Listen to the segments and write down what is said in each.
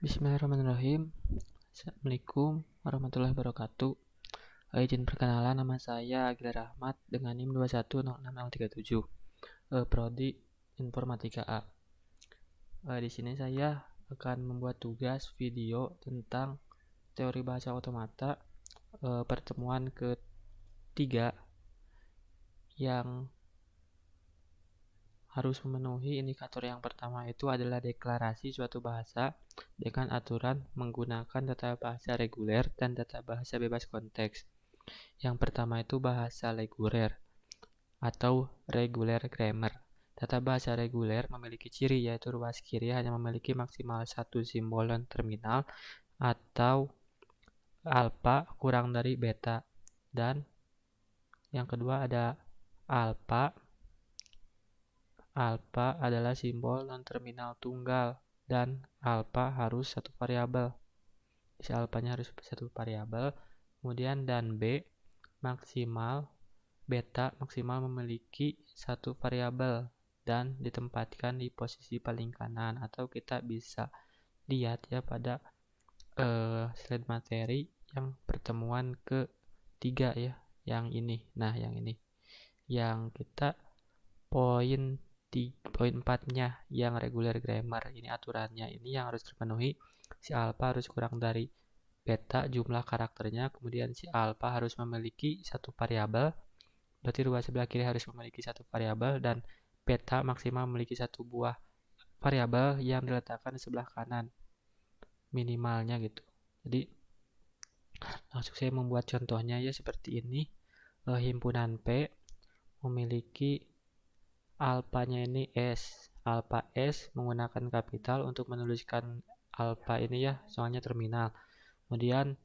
Bismillahirrahmanirrahim. Assalamualaikum warahmatullahi wabarakatuh. Izin perkenalan, nama saya Agil Rahmat dengan NIM 2106037. Prodi Informatika A. Di sini saya akan membuat tugas video tentang teori bahasa otomata pertemuan ketiga yang harus memenuhi indikator. Yang pertama itu adalah deklarasi suatu bahasa dengan aturan menggunakan tata bahasa reguler dan tata bahasa bebas konteks. Yang pertama itu bahasa reguler atau regular grammar. Tata bahasa reguler memiliki ciri yaitu ruas kiri hanya memiliki maksimal satu simbol non terminal atau alfa kurang dari beta. Dan yang kedua ada alfa. Alfa adalah simbol non-terminal tunggal dan alfa harus satu variabel. Isi alfanya harus satu variabel. Kemudian dan B maksimal, beta maksimal memiliki satu variabel dan ditempatkan di posisi paling kanan, atau kita bisa lihat ya pada slide materi yang pertemuan ketiga ya, yang ini. Nah, yang ini yang kita poin 4-nya yang regular grammar, ini aturannya, ini yang harus terpenuhi. Si alfa harus kurang dari beta jumlah karakternya, kemudian si alfa harus memiliki satu variabel, berarti ruas sebelah kiri harus memiliki satu variabel, dan beta maksimal memiliki satu buah variabel yang diletakkan di sebelah kanan minimalnya gitu. Jadi langsung saya membuat contohnya ya, seperti ini. Himpunan P memiliki alfanya ini S. Alfa S menggunakan kapital untuk menuliskan alfa ini ya, soalnya terminal. Kemudian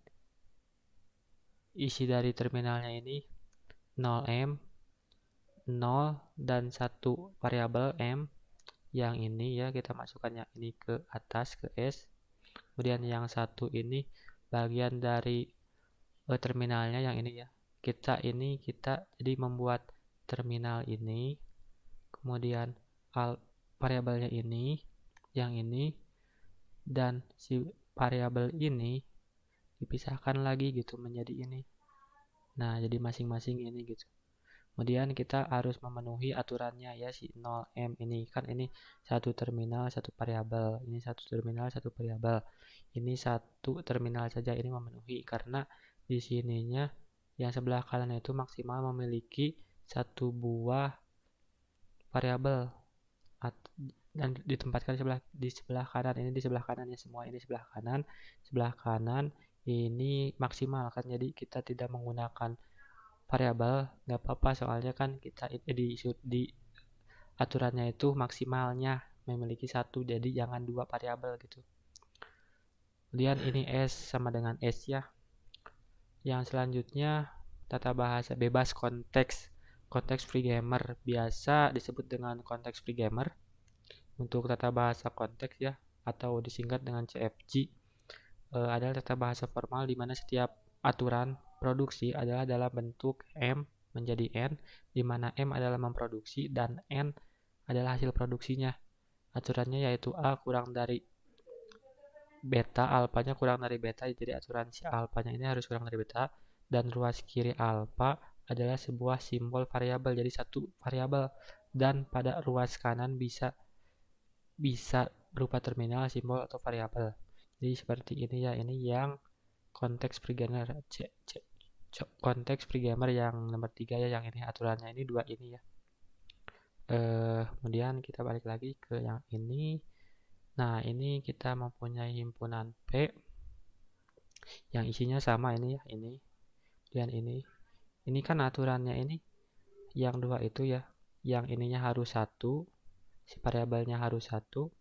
isi dari terminalnya ini 0M, 0 dan 1 variabel M. Yang ini ya, kita masukkannya ini ke atas ke S. Kemudian yang satu ini bagian dari terminalnya yang ini ya. Kita jadi membuat terminal ini. Kemudian variabelnya ini, yang ini, dan si variabel ini dipisahkan lagi gitu menjadi ini. Nah, jadi masing-masing ini gitu. Kemudian kita harus memenuhi aturannya ya, si 0M ini kan ini satu terminal satu variabel, ini satu terminal satu variabel, ini satu terminal saja, ini memenuhi karena di sininya yang sebelah kanan itu maksimal memiliki satu buah variabel dan ditempatkan di sebelah kanan. Ini di sebelah kanan ya, semua ini sebelah kanan ini maksimal kan, jadi kita tidak menggunakan variabel, nggak apa-apa, soalnya kan kita di aturannya itu maksimalnya memiliki satu, jadi jangan dua variabel gitu. Kemudian ini S sama dengan S ya. Yang selanjutnya tata bahasa bebas konteks free grammar, biasa disebut dengan konteks free grammar untuk tata bahasa konteks ya, atau disingkat dengan CFG. Adalah tata bahasa formal di mana setiap aturan produksi adalah dalam bentuk M menjadi N, di mana M adalah memproduksi dan N adalah hasil produksinya. Aturannya yaitu A kurang dari beta, alfanya kurang dari beta, jadi aturan si alfanya ini harus kurang dari beta, dan ruas kiri alfa adalah sebuah simbol variabel, jadi satu variabel, dan pada ruas kanan bisa berupa terminal, simbol, atau variabel. Jadi seperti ini ya, ini yang konteks free grammar konteks free grammar yang nomor 3 ya, yang ini aturannya ini dua ini ya. Kemudian kita balik lagi ke yang ini. Nah, ini kita mempunyai himpunan P yang isinya sama ini ya, ini dan ini kan aturannya ini yang dua itu ya, yang ininya harus satu, si variabelnya harus satu,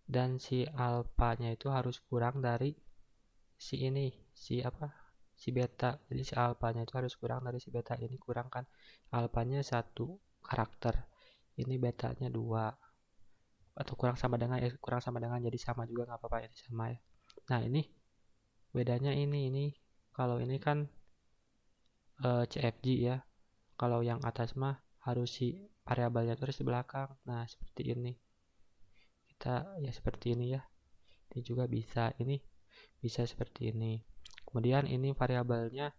dan si alfanya itu harus kurang dari si ini, si beta. Jadi si alfanya itu harus kurang dari si beta, ini kurang kan, alfanya satu karakter, ini betanya 2, atau kurang sama dengan jadi sama juga nggak apa-apa, ini sama ya. Nah, ini bedanya ini kalau ini kan CFG ya, kalau yang atas mah harus si variabelnya terus di belakang. Nah, seperti ini kita ya, seperti ini ya. Ini juga bisa, ini bisa seperti ini. Kemudian ini variabelnya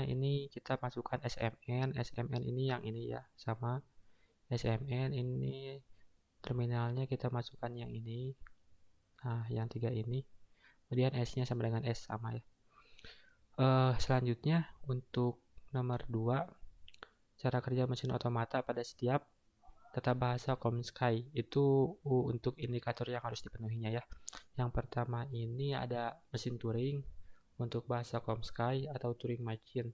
ini kita masukkan SMN ini yang ini ya, sama SMN ini terminalnya kita masukkan yang ini. Nah, yang 3 ini. Kemudian S-nya sama dengan S sama ya. Selanjutnya untuk nomor 2, cara kerja mesin otomata pada setiap tata bahasa COMSCHI itu untuk indikator yang harus dipenuhinya ya. Yang pertama ini ada mesin Turing untuk bahasa COMSCHI atau Turing Machine.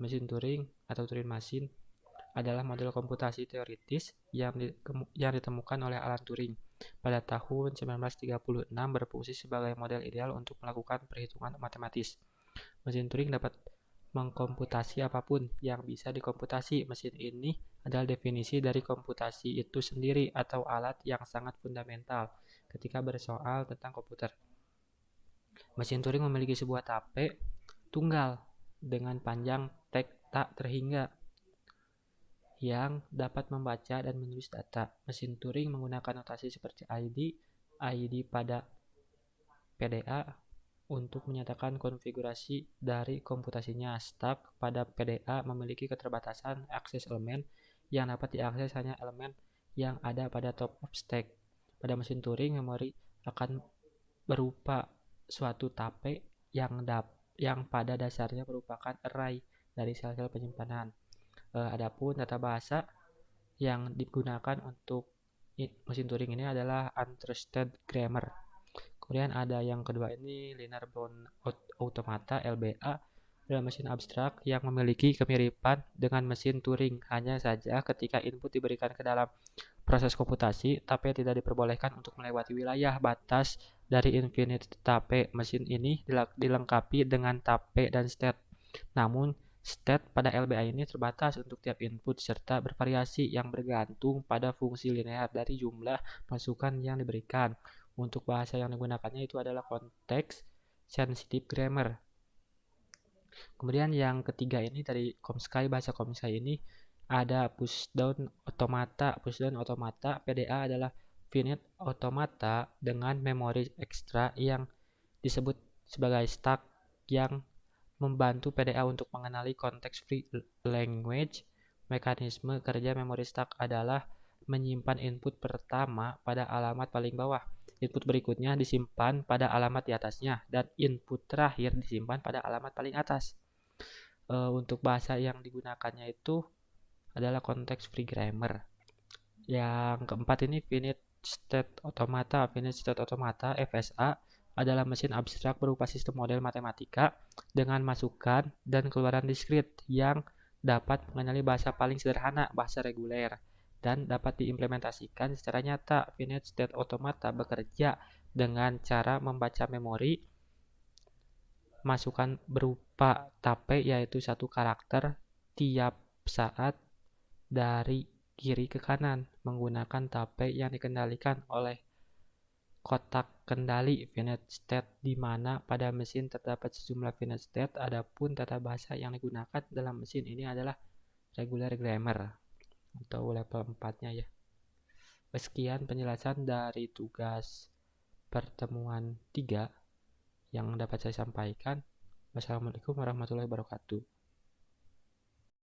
Mesin Turing atau Turing Machine adalah model komputasi teoritis yang ditemukan oleh Alan Turing pada tahun 1936 berfungsi sebagai model ideal untuk melakukan perhitungan matematis. Mesin Turing dapat mengkomputasi apapun yang bisa dikomputasi. Mesin ini adalah definisi dari komputasi itu sendiri atau alat yang sangat fundamental ketika bersoal tentang komputer. Mesin Turing memiliki sebuah tape tunggal dengan panjang tak terhingga yang dapat membaca dan menulis data. Mesin Turing menggunakan notasi seperti ID pada PDA untuk menyatakan konfigurasi dari komputasinya. Stack pada PDA memiliki keterbatasan akses elemen yang dapat diakses hanya elemen yang ada pada top of stack. Pada mesin Turing, memori akan berupa suatu tape yang pada dasarnya merupakan array dari sel-sel penyimpanan. Adapun tata bahasa yang digunakan untuk mesin Turing ini adalah untrusted grammar. Kemudian ada yang kedua ini linear bound automata LBA adalah mesin abstrak yang memiliki kemiripan dengan mesin Turing. Hanya saja ketika input diberikan ke dalam proses komputasi, tape tidak diperbolehkan untuk melewati wilayah batas dari infinite tape. Mesin ini dilengkapi dengan tape dan state. Namun state pada LBA ini terbatas untuk tiap input serta bervariasi yang bergantung pada fungsi linear dari jumlah masukan yang diberikan. Untuk bahasa yang digunakannya itu adalah konteks sensitive grammar. Kemudian yang ketiga ini dari COMSCHI, bahasa COMSCHI ini ada pushdown automata. Pushdown automata PDA adalah finite automata dengan memori ekstra yang disebut sebagai stack yang membantu PDA untuk mengenali konteks free language. Mekanisme kerja memori stack adalah menyimpan input pertama pada alamat paling bawah. Input berikutnya disimpan pada alamat di atasnya, dan input terakhir disimpan pada alamat paling atas. Untuk bahasa yang digunakannya itu adalah konteks free grammar. Yang keempat ini finite state automata. Finite state automata FSA adalah mesin abstrak berupa sistem model matematika dengan masukan dan keluaran diskrit yang dapat mengenali bahasa paling sederhana, bahasa reguler, dan dapat diimplementasikan secara nyata. Finite state automata bekerja dengan cara membaca memori masukan berupa tape, yaitu satu karakter tiap saat dari kiri ke kanan menggunakan tape yang dikendalikan oleh kotak kendali finite state, di mana pada mesin terdapat sejumlah finite state. Adapun tata bahasa yang digunakan dalam mesin ini adalah regular grammar atau level 4-nya ya. Sekian penjelasan dari tugas pertemuan 3 yang dapat saya sampaikan. Wassalamualaikum warahmatullahi wabarakatuh.